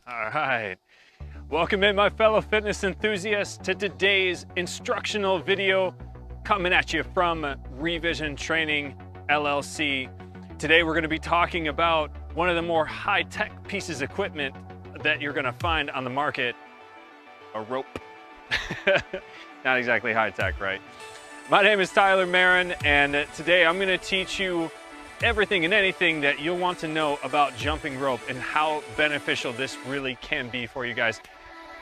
All right, welcome in my fellow fitness enthusiasts to today's instructional video coming at you from Revision Training LLC. Today we're going to be talking about one of the more high-tech pieces of equipment that you're going to find on the market, a rope. Not exactly high-tech, right? My name is Tyler Merren, and today I'm going to teach you everything and anything that you'll want to know about jumping rope and how beneficial this really can be for you guys.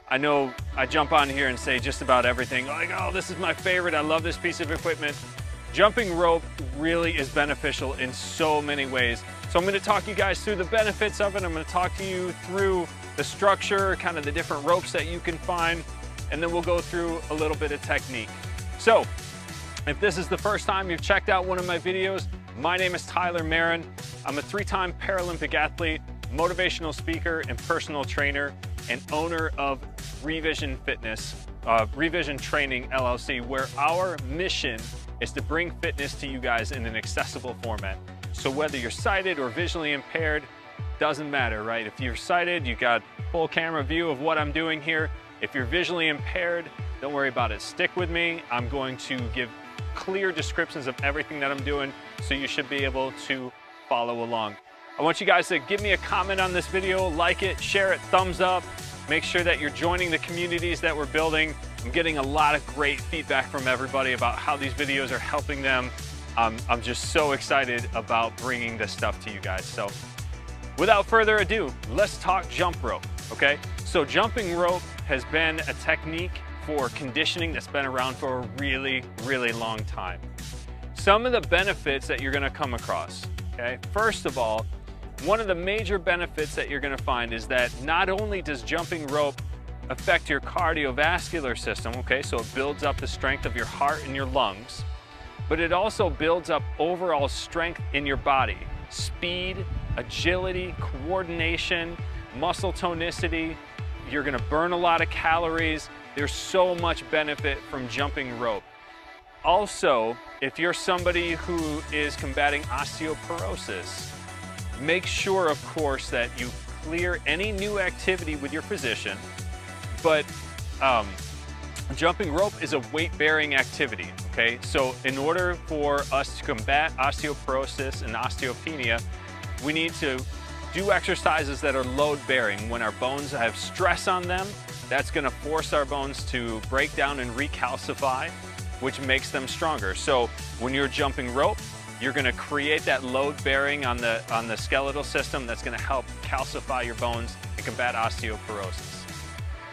I know I jump on here and say just about everything, like, oh, this is my favorite, I love this piece of equipment. Jumping rope really is beneficial in so many ways. So I'm going to talk you guys through the benefits of it. I'm going to talk to you through the structure, kind of the different ropes that you can find, and then we'll go through a little bit of technique. So if this is the first time you've checked out one of my videos, my name is Tyler Merren. I'm a three-time Paralympic athlete, motivational speaker, and personal trainer, and owner of Revision Training LLC, where our mission is to bring fitness to you guys in an accessible format. So whether you're sighted or visually impaired, doesn't matter, right? If you're sighted, you got full camera view of what I'm doing here. If you're visually impaired, don't worry about it. Stick with me. I'm going to give clear descriptions of everything that I'm doing, so you should be able to follow along. I want you guys to give me a comment on this video, like it, share it, thumbs up. Make sure that you're joining the communities that we're building. I'm getting a lot of great feedback from everybody about how these videos are helping them. I'm just so excited about bringing this stuff to you guys. So without further ado, let's talk jump rope, okay? So jumping rope has been a technique for conditioning that's been around for a really, really long time. Some of the benefits that you're gonna come across, okay? First of all, one of the major benefits that you're gonna find is that not only does jumping rope affect your cardiovascular system, okay, so it builds up the strength of your heart and your lungs, but it also builds up overall strength in your body. Speed, agility, coordination, muscle tonicity. You're gonna burn a lot of calories. There's so much benefit from jumping rope. Also, if you're somebody who is combating osteoporosis, make sure, of course, that you clear any new activity with your physician. But jumping rope is a weight-bearing activity, okay? So in order for us to combat osteoporosis and osteopenia, we need to do exercises that are load-bearing. When our bones have stress on them, that's gonna force our bones to break down and recalcify, which makes them stronger. So when you're jumping rope, you're gonna create that load bearing on the skeletal system that's gonna help calcify your bones and combat osteoporosis.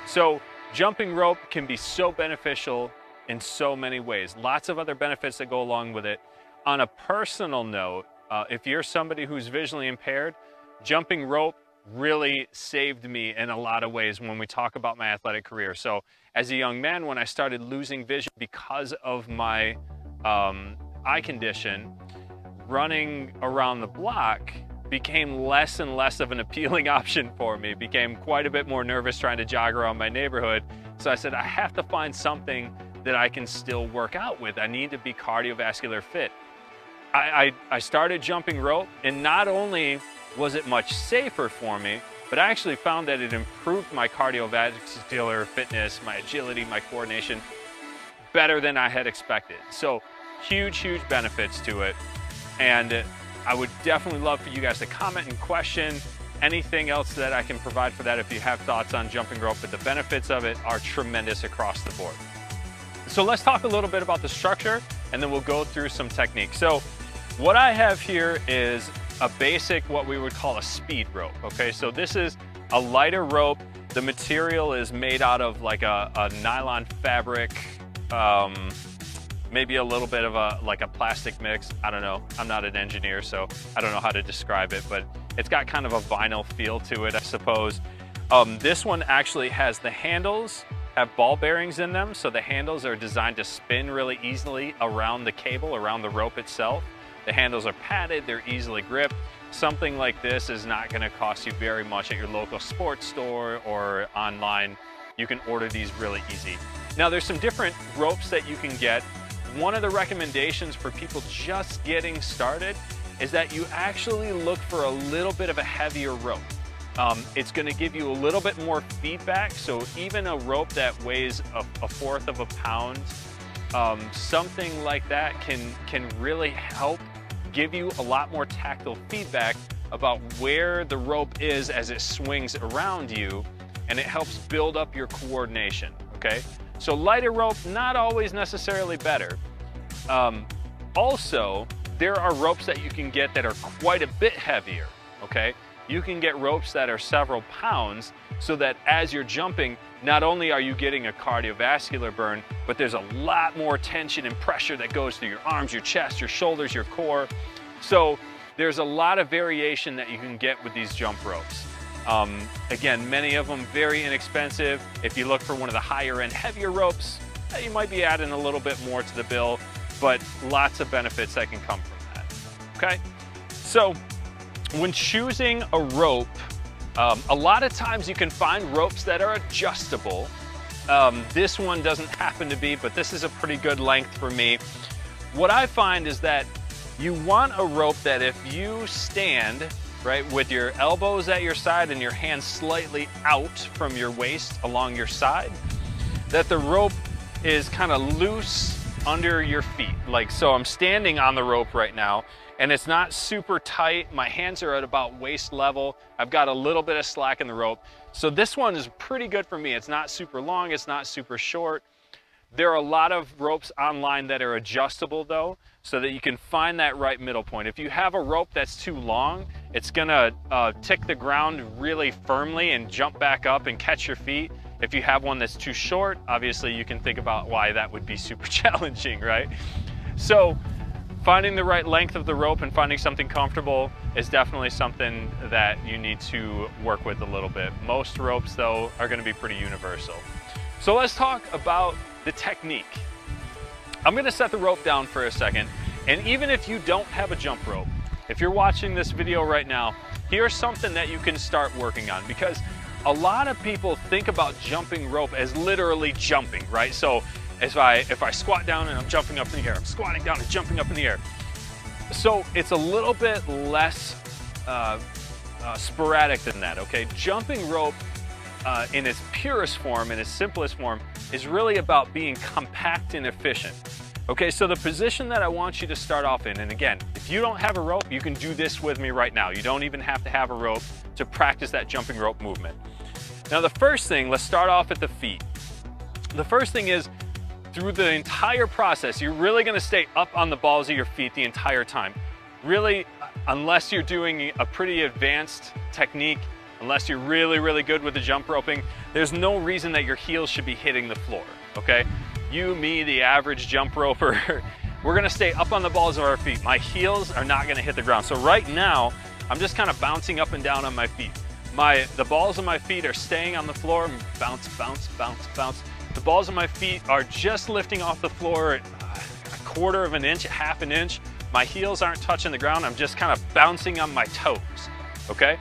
So jumping rope can be so beneficial in so many ways. Lots of other benefits that go along with it. On a personal note, if you're somebody who's visually impaired, jumping rope really saved me in a lot of ways when we talk about my athletic career. So as a young man, when I started losing vision because of my eye condition, running around the block became less and less of an appealing option for me. Became quite a bit more nervous trying to jog around my neighborhood. So I said, I have to find something that I can still work out with. I need to be cardiovascular fit. I started jumping rope, and not only was it much safer for me, but I actually found that it improved my cardiovascular fitness, my agility, my coordination, better than I had expected. So huge, huge benefits to it. And I would definitely love for you guys to comment and question anything else that I can provide for that if you have thoughts on jumping rope, but the benefits of it are tremendous across the board. So let's talk a little bit about the structure, and then we'll go through some techniques. So what I have here is a basic, what we would call a speed rope, okay? So this is a lighter rope. The material is made out of like a nylon fabric, maybe a little bit of like a plastic mix. I don't know, I'm not an engineer, so I don't know how to describe it, but it's got kind of a vinyl feel to it, I suppose. This one actually has the handles, have ball bearings in them, so the handles are designed to spin really easily around the cable, around the rope itself. The handles are padded, they're easily gripped. Something like this is not gonna cost you very much at your local sports store or online. You can order these really easy. Now there's some different ropes that you can get. One of the recommendations for people just getting started is that you actually look for a little bit of a heavier rope. It's going to give you a little bit more feedback. So even a rope that weighs a fourth of a pound, something like that can really help give you a lot more tactile feedback about where the rope is as it swings around you, and it helps build up your coordination, okay? So lighter rope, not always necessarily better. Also, there are ropes that you can get that are quite a bit heavier, okay? You can get ropes that are several pounds, so that as you're jumping, not only are you getting a cardiovascular burn, but there's a lot more tension and pressure that goes through your arms, your chest, your shoulders, your core. So there's a lot of variation that you can get with these jump ropes. Again, many of them very inexpensive. If you look for one of the higher end, heavier ropes, you might be adding a little bit more to the bill, but lots of benefits that can come from that, okay? So when choosing a rope, a lot of times you can find ropes that are adjustable. This one doesn't happen to be, but this is a pretty good length for me. What I find is that you want a rope that if you stand, right, with your elbows at your side and your hands slightly out from your waist along your side, that the rope is kind of loose under your feet. Like, so I'm standing on the rope right now, and it's not super tight. My hands are at about waist level. I've got a little bit of slack in the rope. So this one is pretty good for me. It's not super long, it's not super short. There are a lot of ropes online that are adjustable though, so that you can find that right middle point. If you have a rope that's too long, it's gonna tick the ground really firmly and jump back up and catch your feet. If you have one that's too short, obviously you can think about why that would be super challenging, right? So finding the right length of the rope and finding something comfortable is definitely something that you need to work with a little bit. Most ropes though are gonna be pretty universal. So let's talk about the technique. I'm gonna set the rope down for a second, and even if you don't have a jump rope, if you're watching this video right now, here's something that you can start working on, because a lot of people think about jumping rope as literally jumping, right? So if I squat down and I'm jumping up in the air, I'm squatting down and jumping up in the air. So it's a little bit less sporadic than that, okay? Jumping rope in its purest form, in its simplest form, is really about being compact and efficient. Okay, so the position that I want you to start off in, and again, if you don't have a rope, you can do this with me right now. You don't even have to have a rope to practice that jumping rope movement. Now the first thing, let's start off at the feet. The first thing is, through the entire process, you're really gonna stay up on the balls of your feet the entire time. Really, unless you're doing a pretty advanced technique, unless you're really, really good with the jump roping, there's no reason that your heels should be hitting the floor, okay? You, me, the average jump roper, we're gonna stay up on the balls of our feet. My heels are not gonna hit the ground. So right now, I'm just kind of bouncing up and down on my feet. The balls of my feet are staying on the floor, bounce, bounce, bounce, bounce. The balls of my feet are just lifting off the floor at a quarter of an inch, half an inch. My heels aren't touching the ground. I'm just kind of bouncing on my toes, okay?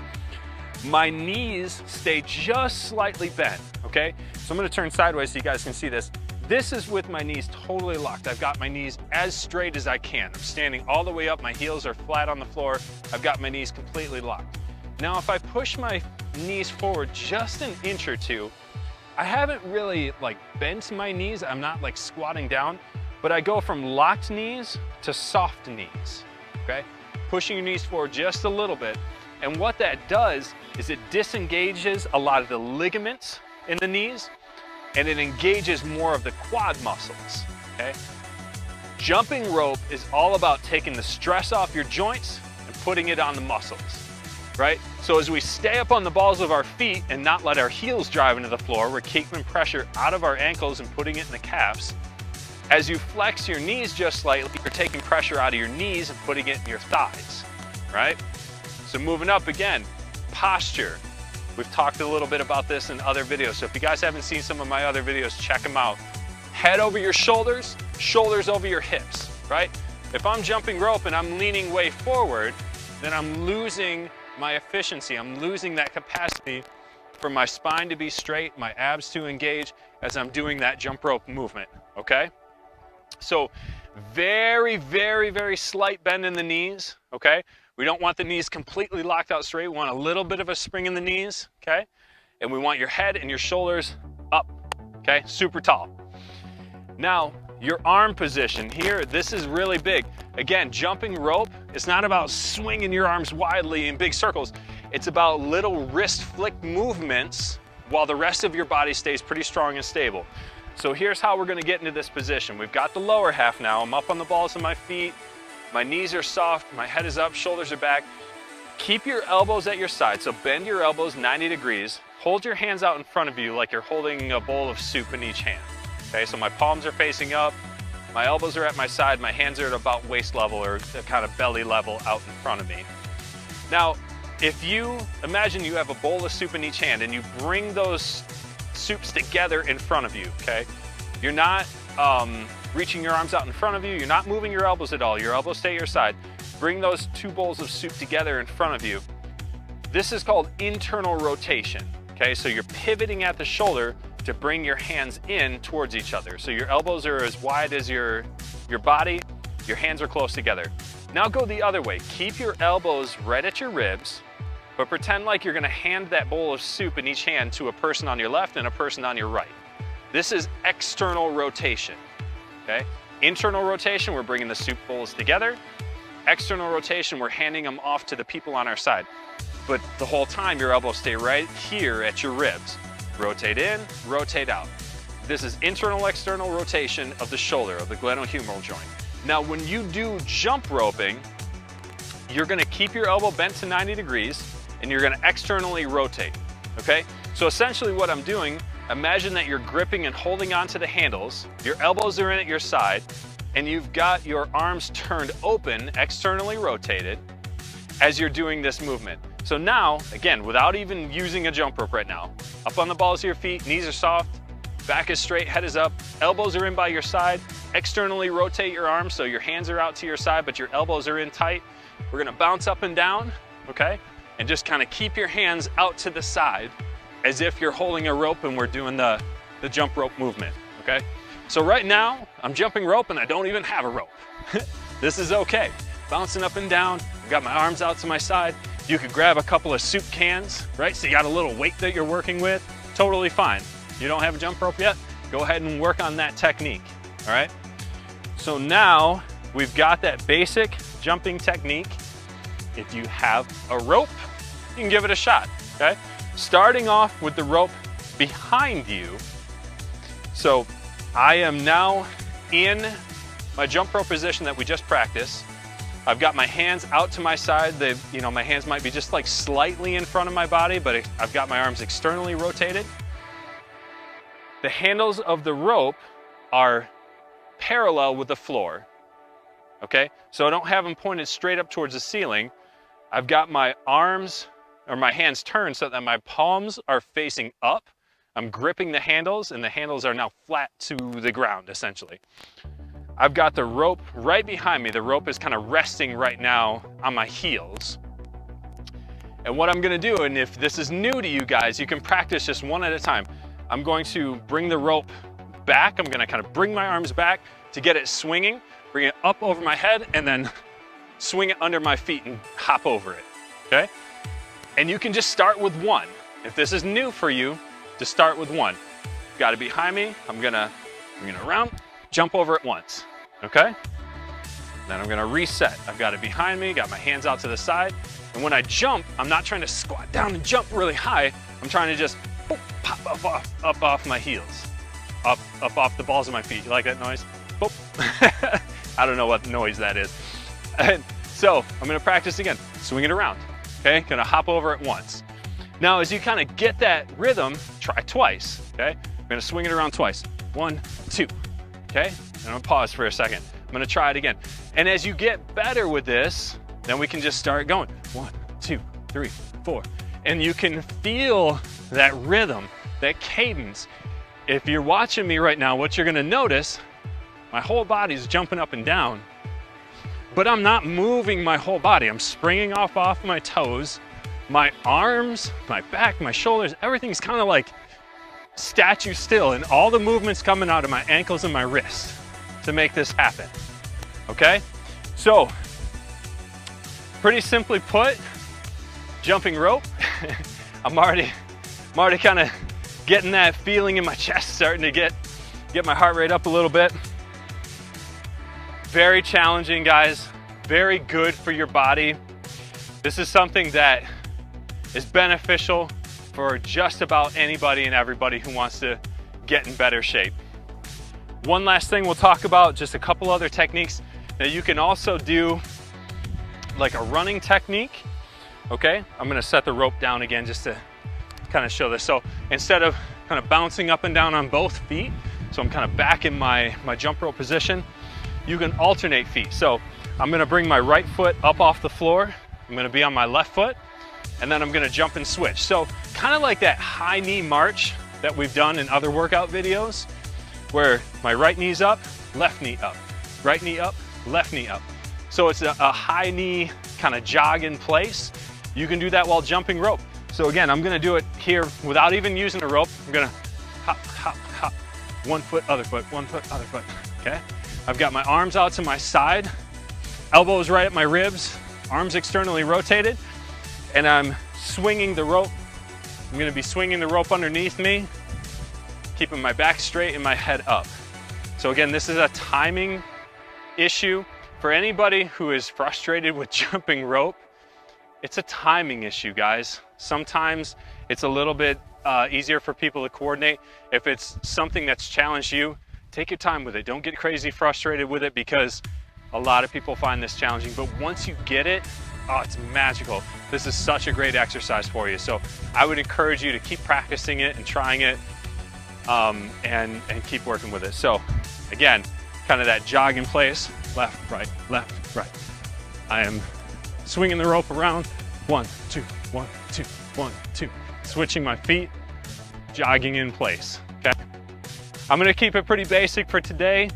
My knees stay just slightly bent, okay? So I'm gonna turn sideways so you guys can see this. This is with my knees totally locked. I've got my knees as straight as I can. I'm standing all the way up, my heels are flat on the floor. I've got my knees completely locked. Now, if I push my knees forward just an inch or two, I haven't really like bent my knees. I'm not like squatting down, but I go from locked knees to soft knees, okay? Pushing your knees forward just a little bit. And what that does is it disengages a lot of the ligaments in the knees, and it engages more of the quad muscles, okay? Jumping rope is all about taking the stress off your joints and putting it on the muscles, right? So as we stay up on the balls of our feet and not let our heels drive into the floor, we're keeping pressure out of our ankles and putting it in the calves. As you flex your knees just slightly, you're taking pressure out of your knees and putting it in your thighs, right? So moving up again, posture. We've talked a little bit about this in other videos, so if you guys haven't seen some of my other videos, check them out. Head over your shoulders, shoulders over your hips, right? If I'm jumping rope and I'm leaning way forward, then I'm losing my efficiency. I'm losing that capacity for my spine to be straight, my abs to engage as I'm doing that jump rope movement, okay? So very, very, very slight bend in the knees, okay? We don't want the knees completely locked out straight. We want a little bit of a spring in the knees, okay? And we want your head and your shoulders up, okay? Super tall. Now, your arm position here, this is really big. Again, jumping rope, it's not about swinging your arms widely in big circles. It's about little wrist flick movements while the rest of your body stays pretty strong and stable. So here's how we're gonna get into this position. We've got the lower half now. I'm up on the balls of my feet. My knees are soft, my head is up, shoulders are back. Keep your elbows at your side, so bend your elbows 90 degrees. Hold your hands out in front of you like you're holding a bowl of soup in each hand. Okay, so my palms are facing up, my elbows are at my side, my hands are at about waist level or kind of belly level out in front of me. Now, if you imagine you have a bowl of soup in each hand and you bring those soups together in front of you, okay? You're not reaching your arms out in front of you, you're not moving your elbows at all, your elbows stay at your side. Bring those two bowls of soup together in front of you. This is called internal rotation, okay? So you're pivoting at the shoulder to bring your hands in towards each other. So your elbows are as wide as your body, your hands are close together. Now go the other way. Keep your elbows right at your ribs, but pretend like you're gonna hand that bowl of soup in each hand to a person on your left and a person on your right. This is external rotation, okay? Internal rotation, we're bringing the soup bowls together. External rotation, we're handing them off to the people on our side. But the whole time, your elbows stay right here at your ribs. Rotate in, rotate out. This is internal, external rotation of the shoulder, of the glenohumeral joint. Now, when you do jump roping, you're gonna keep your elbow bent to 90 degrees and you're gonna externally rotate, okay? So essentially what I'm doing, imagine that you're gripping and holding onto the handles, your elbows are in at your side, and you've got your arms turned open, externally rotated, as you're doing this movement. So now, again, without even using a jump rope right now, up on the balls of your feet, knees are soft, back is straight, head is up, elbows are in by your side, externally rotate your arms so your hands are out to your side, but your elbows are in tight. We're gonna bounce up and down, okay? And just kind of keep your hands out to the side as if you're holding a rope and we're doing the jump rope movement, okay? So right now, I'm jumping rope and I don't even have a rope. This is okay. Bouncing up and down, I've got my arms out to my side. You could grab a couple of soup cans, right? So you got a little weight that you're working with, totally fine. You don't have a jump rope yet? Go ahead and work on that technique, all right? So now we've got that basic jumping technique. If you have a rope, you can give it a shot, okay? Starting off with the rope behind you. So I am now in my jump rope position that we just practiced. I've got my hands out to my side. My hands might be just like slightly in front of my body, but I've got my arms externally rotated. The handles of the rope are parallel with the floor, okay? So I don't have them pointed straight up towards the ceiling. I've got my arms or my hands turned so that my palms are facing up. I'm gripping the handles and the handles are now flat to the ground, essentially. I've got the rope right behind me. The rope is kind of resting right now on my heels. And what I'm gonna do, and if this is new to you guys, you can practice just one at a time. I'm going to bring the rope back. I'm gonna kind of bring my arms back to get it swinging, bring it up over my head, and then swing it under my feet and hop over it, okay? And you can just start with one. If this is new for you, just start with one. Got it behind me. I'm gonna bring it around, jump over it once, okay? Then I'm gonna reset. I've got it behind me, got my hands out to the side. And when I jump, I'm not trying to squat down and jump really high. I'm trying to just boop, pop up off my heels, up off the balls of my feet. You like that noise? Boop. I don't know what noise that is. And so I'm gonna practice again. Swing it around, okay? Gonna hop over it once. Now, as you kind of get that rhythm, try twice, okay? I'm gonna swing it around twice. 1, 2, okay? And I'm gonna pause for a second. I'm gonna try it again. And as you get better with this, then we can just start going. 1, 2, 3, 4. And you can feel that rhythm, that cadence. If you're watching me right now, what you're gonna notice, my whole body's jumping up and down, but I'm not moving my whole body. I'm springing off my toes. My arms, my back, my shoulders, everything's kind of like statue still, and all the movement's coming out of my ankles and my wrists to make this happen, okay? So Pretty simply put, jumping rope. I'm already kind of getting that feeling in my chest, starting to get my heart rate up a little bit. Very challenging, guys. Very good for your body. This is something that is beneficial for just about anybody and everybody who wants to get in better shape. One last thing we'll talk about, just a couple other techniques that you can also do, like a running technique. Okay, I'm gonna set the rope down again just to kind of show this. So instead of kind of bouncing up and down on both feet, so I'm kind of back in my jump rope position, you can alternate feet. So I'm gonna bring my right foot up off the floor, I'm gonna be on my left foot, and then I'm gonna jump and switch. So kind of like that high knee march that we've done in other workout videos, where my right knee's up, left knee up, right knee up, left knee up. So it's a high knee kind of jog in place. You can do that while jumping rope. So again, I'm gonna do it here without even using the rope. I'm gonna hop, hop, hop, one foot, other foot, one foot, other foot, okay? I've got my arms out to my side, elbows right at my ribs, arms externally rotated, and I'm swinging the rope. I'm gonna be swinging the rope underneath me, keeping my back straight and my head up. So again, this is a timing issue. For anybody who is frustrated with jumping rope, it's a timing issue, guys. Sometimes it's a little bit easier for people to coordinate. If it's something that's challenged you, take your time with it. Don't get crazy frustrated with it, because a lot of people find this challenging, but once you get it, oh, it's magical. This is such a great exercise for you. So I would encourage you to keep practicing it and trying it, and keep working with it. So again, kind of that jog in place, left, right, left, right. I am swinging the rope around, 1, 2, 1, 2, 1, 2. Switching my feet, jogging in place, okay? I'm gonna keep it pretty basic for today.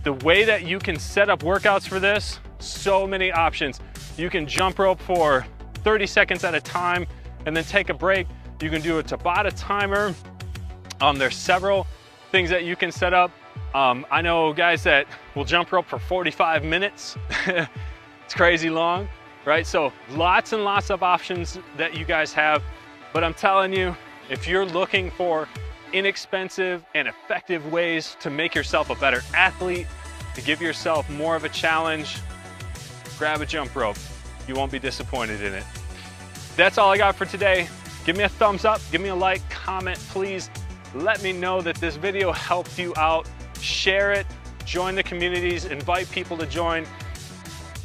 The way that you can set up workouts for this, so many options. You can jump rope for 30 seconds at a time and then take a break. You can do a Tabata timer. There's several things that you can set up. I know guys that will jump rope for 45 minutes. It's crazy long, right? So lots and lots of options that you guys have. But I'm telling you, if you're looking for inexpensive and effective ways to make yourself a better athlete, to give yourself more of a challenge, grab a jump rope. You won't be disappointed in it. That's all I got for today. Give me a thumbs up, give me a like, comment, please. Let me know that this video helped you out. Share it, join the communities, invite people to join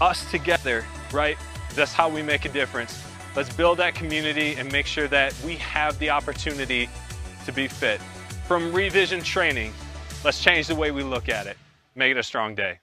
us together, right? That's how we make a difference. Let's build that community and make sure that we have the opportunity to be fit. From revision training, let's change the way we look at it. Make it a strong day.